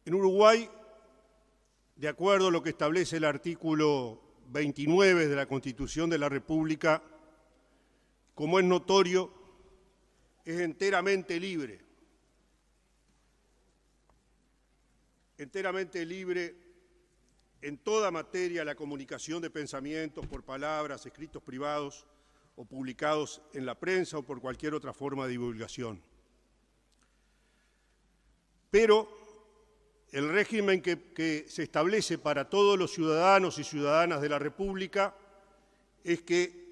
En Uruguay, de acuerdo a lo que establece el artículo 29 de la Constitución de la República, como es notorio, es enteramente libre en toda materia la comunicación de pensamientos por palabras, escritos privados o publicados en la prensa o por cualquier otra forma de divulgación. Pero el régimen que se establece para todos los ciudadanos y ciudadanas de la República es que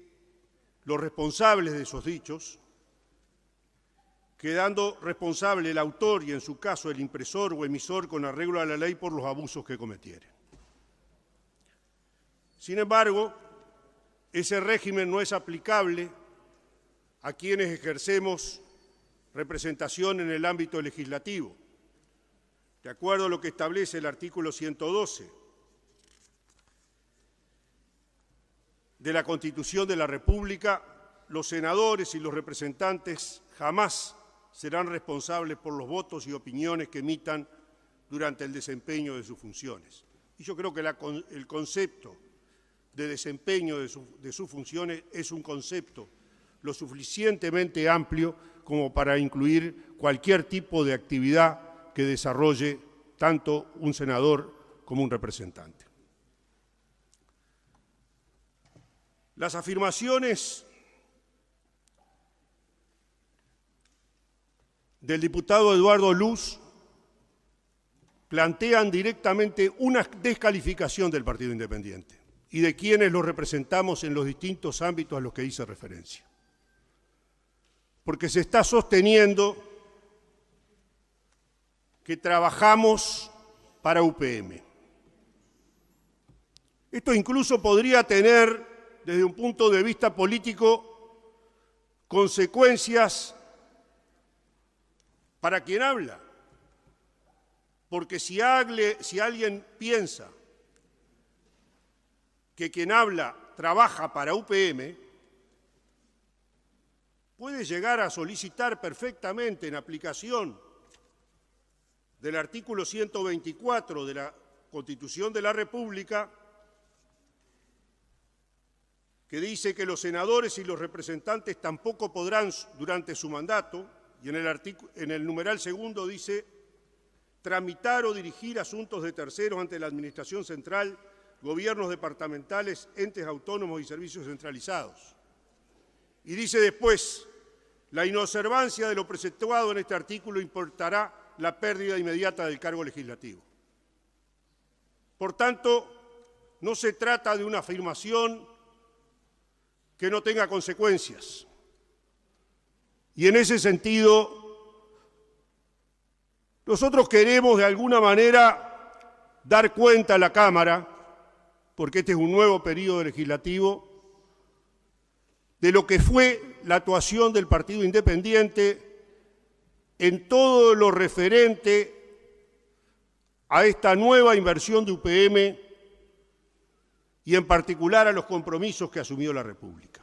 los responsables de esos dichos, quedando responsable el autor y en su caso el impresor o emisor con arreglo a la ley por los abusos que cometieren. Sin embargo, ese régimen no es aplicable a quienes ejercemos representación en el ámbito legislativo. De acuerdo a lo que establece el artículo 112 de la Constitución de la República, los senadores y los representantes jamás serán responsables por los votos y opiniones que emitan durante el desempeño de sus funciones. Y yo creo que el concepto de desempeño de sus funciones es un concepto lo suficientemente amplio como para incluir cualquier tipo de actividad que desarrolle tanto un senador como un representante. Las afirmaciones del diputado Eduardo Luz plantean directamente una descalificación del Partido Independiente y de quienes lo representamos en los distintos ámbitos a los que hice referencia. Porque se está sosteniendo que trabajamos para UPM. Esto incluso podría tener, desde un punto de vista político, consecuencias para quien habla. Porque si alguien piensa que quien habla trabaja para UPM, puede llegar a solicitar perfectamente en aplicación del artículo 124 de la Constitución de la República, que dice que los senadores y los representantes tampoco podrán, durante su mandato, y en el numeral segundo dice, tramitar o dirigir asuntos de terceros ante la Administración Central, gobiernos departamentales, entes autónomos y servicios centralizados. Y dice después, la inobservancia de lo preceptuado en este artículo importará la pérdida inmediata del cargo legislativo. Por tanto, no se trata de una afirmación que no tenga consecuencias. Y en ese sentido, nosotros queremos de alguna manera dar cuenta a la Cámara, porque este es un nuevo periodo legislativo, de lo que fue la actuación del Partido Independiente en todo lo referente a esta nueva inversión de UPM y en particular a los compromisos que asumió la República.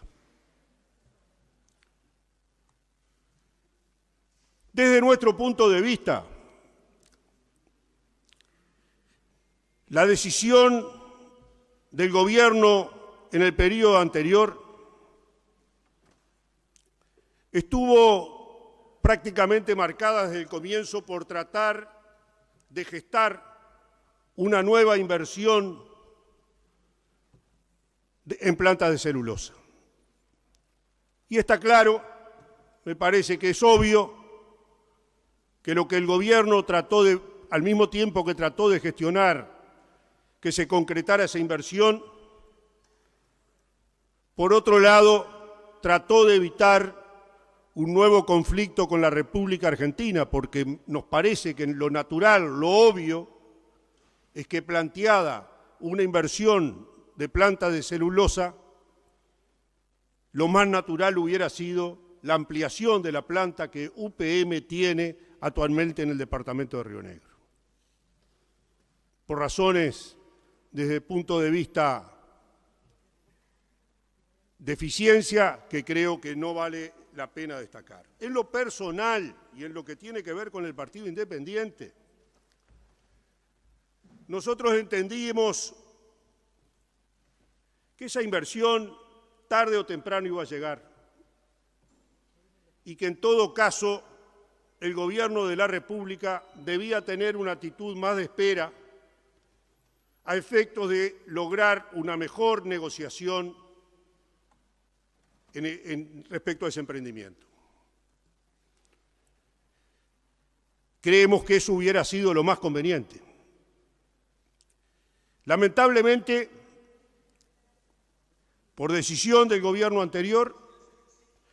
Desde nuestro punto de vista, la decisión del gobierno en el periodo anterior estuvo prácticamente marcada desde el comienzo por tratar de gestar una nueva inversión en plantas de celulosa. Y está claro, me parece que es obvio, que lo que el gobierno trató de, al mismo tiempo que trató de gestionar que se concretara esa inversión, por otro lado, trató de evitar un nuevo conflicto con la República Argentina, porque nos parece que lo natural, lo obvio, es que planteada una inversión de planta de celulosa, lo más natural hubiera sido la ampliación de la planta que UPM tiene actualmente en el departamento de Río Negro. Por razones, desde el punto de vista de eficiencia, que creo que no vale la pena destacar. En lo personal y en lo que tiene que ver con el Partido Independiente, nosotros entendíamos que esa inversión tarde o temprano iba a llegar y que en todo caso el gobierno de la República debía tener una actitud más de espera a efectos de lograr una mejor negociación respecto a ese emprendimiento. Creemos que eso hubiera sido lo más conveniente. Lamentablemente, por decisión del gobierno anterior,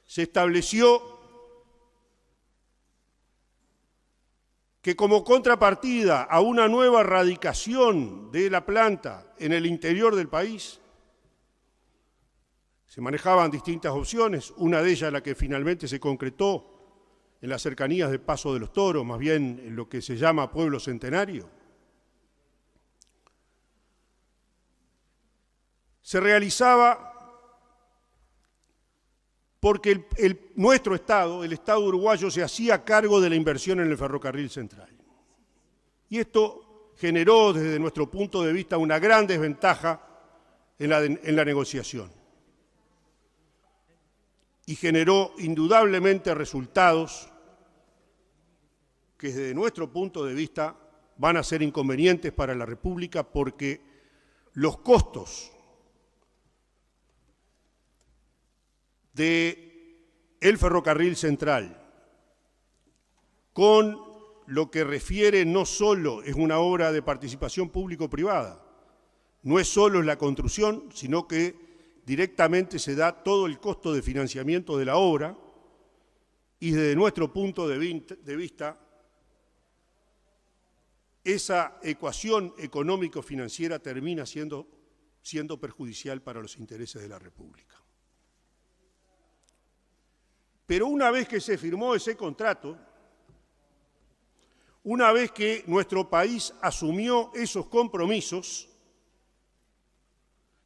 se estableció que como contrapartida a una nueva radicación de la planta en el interior del país, se manejaban distintas opciones, una de ellas la que finalmente se concretó en las cercanías de Paso de los Toros, más bien en lo que se llama Pueblo Centenario. Se realizaba porque nuestro Estado, el Estado uruguayo, se hacía cargo de la inversión en el ferrocarril central. Y esto generó, desde nuestro punto de vista, una gran desventaja en la negociación. Y generó indudablemente resultados que desde nuestro punto de vista van a ser inconvenientes para la República porque los costos del ferrocarril central, con lo que refiere no solo es una obra de participación público-privada, no es solo la construcción, sino que directamente se da todo el costo de financiamiento de la obra y desde nuestro punto de vista esa ecuación económico-financiera termina siendo perjudicial para los intereses de la República. Pero una vez que se firmó ese contrato, una vez que nuestro país asumió esos compromisos,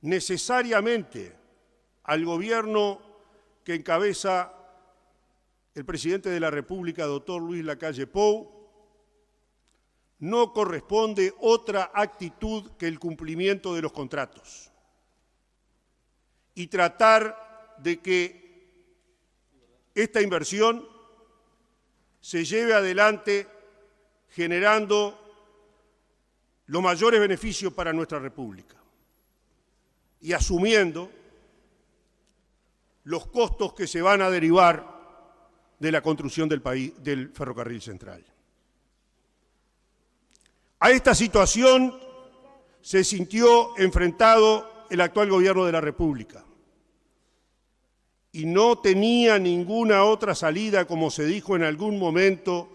necesariamente al gobierno que encabeza el presidente de la República, doctor Luis Lacalle Pou, no corresponde otra actitud que el cumplimiento de los contratos y tratar de que esta inversión se lleve adelante generando los mayores beneficios para nuestra República y asumiendo los costos que se van a derivar de la construcción del ferrocarril central. A esta situación se sintió enfrentado el actual gobierno de la República y no tenía ninguna otra salida, como se dijo en algún momento,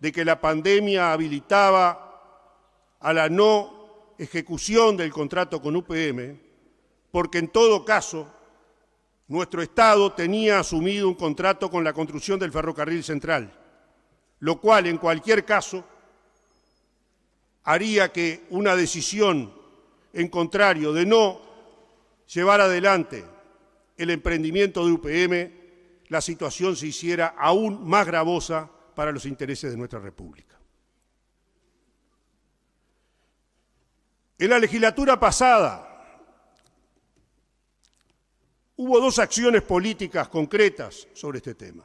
de que la pandemia habilitaba a la no ejecución del contrato con UPM, porque en todo caso nuestro Estado tenía asumido un contrato con la construcción del ferrocarril central, lo cual en cualquier caso haría que una decisión en contrario de no llevar adelante el emprendimiento de UPM, la situación se hiciera aún más gravosa para los intereses de nuestra República. En la legislatura pasada hubo dos acciones políticas concretas sobre este tema.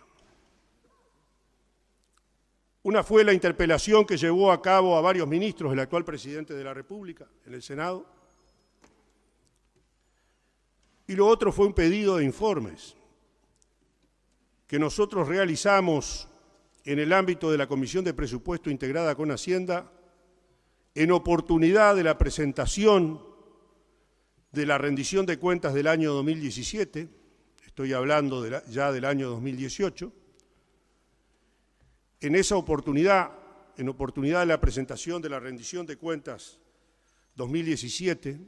Una fue la interpelación que llevó a cabo a varios ministros el actual presidente de la República en el Senado, y lo otro fue un pedido de informes que nosotros realizamos en el ámbito de la Comisión de Presupuesto integrada con Hacienda en oportunidad de la presentación de la rendición de cuentas del año 2017, estoy hablando ya del año 2018, en esa oportunidad, en oportunidad de la presentación de la rendición de cuentas 2017,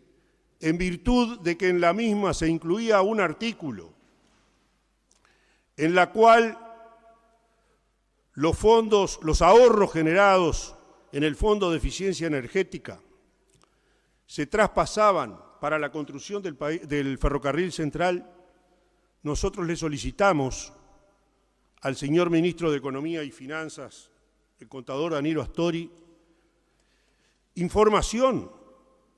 en virtud de que en la misma se incluía un artículo en la cual los ahorros generados en el Fondo de Eficiencia Energética se traspasaban para la construcción del ferrocarril central, nosotros le solicitamos al señor ministro de Economía y Finanzas, el contador Danilo Astori, información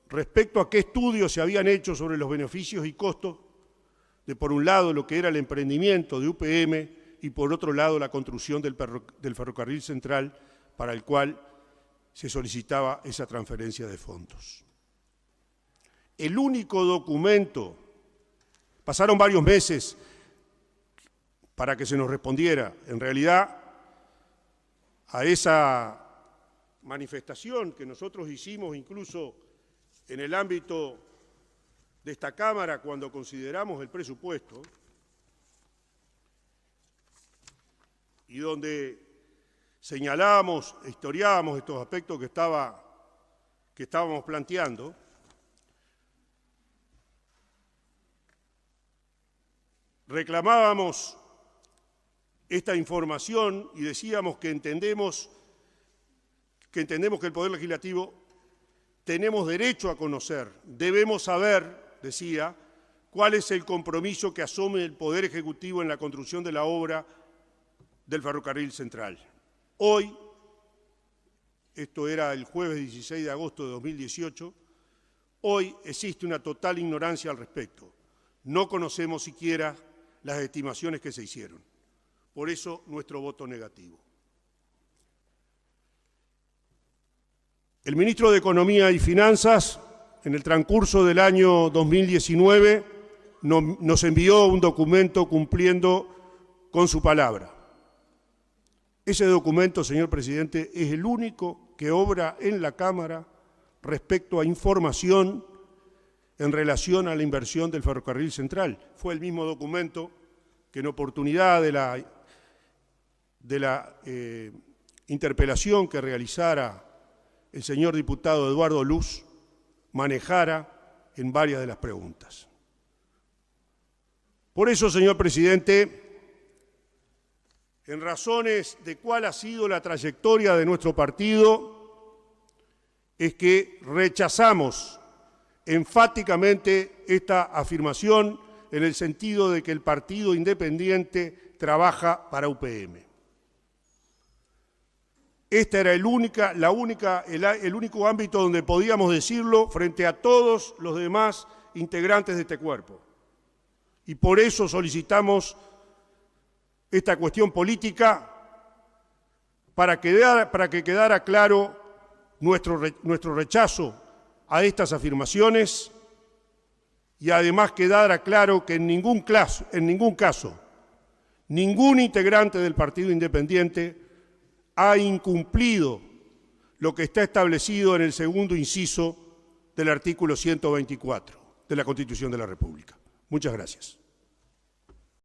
respecto a qué estudios se habían hecho sobre los beneficios y costos de, por un lado, lo que era el emprendimiento de UPM y, por otro lado, la construcción del ferrocarril central para el cual se solicitaba esa transferencia de fondos. El único documento, pasaron varios meses para que se nos respondiera, en realidad, a esa manifestación que nosotros hicimos incluso en el ámbito de esta Cámara cuando consideramos el presupuesto, y donde señalábamos, historiábamos estos aspectos que estábamos planteando, reclamábamos esta información y decíamos que entendemos que el Poder Legislativo tenemos derecho a conocer, debemos saber, decía, cuál es el compromiso que asume el Poder Ejecutivo en la construcción de la obra del ferrocarril central. Hoy, esto era el jueves 16 de agosto de 2018, hoy existe una total ignorancia al respecto. No conocemos siquiera las estimaciones que se hicieron. Por eso, nuestro voto negativo. El ministro de Economía y Finanzas, en el transcurso del año 2019, nos envió un documento cumpliendo con su palabra. Ese documento, señor presidente, es el único que obra en la Cámara respecto a información en relación a la inversión del ferrocarril central. Fue el mismo documento que en oportunidad de la interpelación que realizara el señor diputado Eduardo Luz manejara en varias de las preguntas. Por eso, señor presidente, en razones de cuál ha sido la trayectoria de nuestro partido, es que rechazamos enfáticamente esta afirmación en el sentido de que el partido independiente trabaja para UPM. Este era el único ámbito donde podíamos decirlo frente a todos los demás integrantes de este cuerpo. Y por eso solicitamos esta cuestión política para que quedara claro nuestro rechazo a estas afirmaciones y además quedara claro que en ningún caso, ningún integrante del Partido Independiente ha incumplido lo que está establecido en el segundo inciso del artículo 124 de la Constitución de la República. Muchas gracias.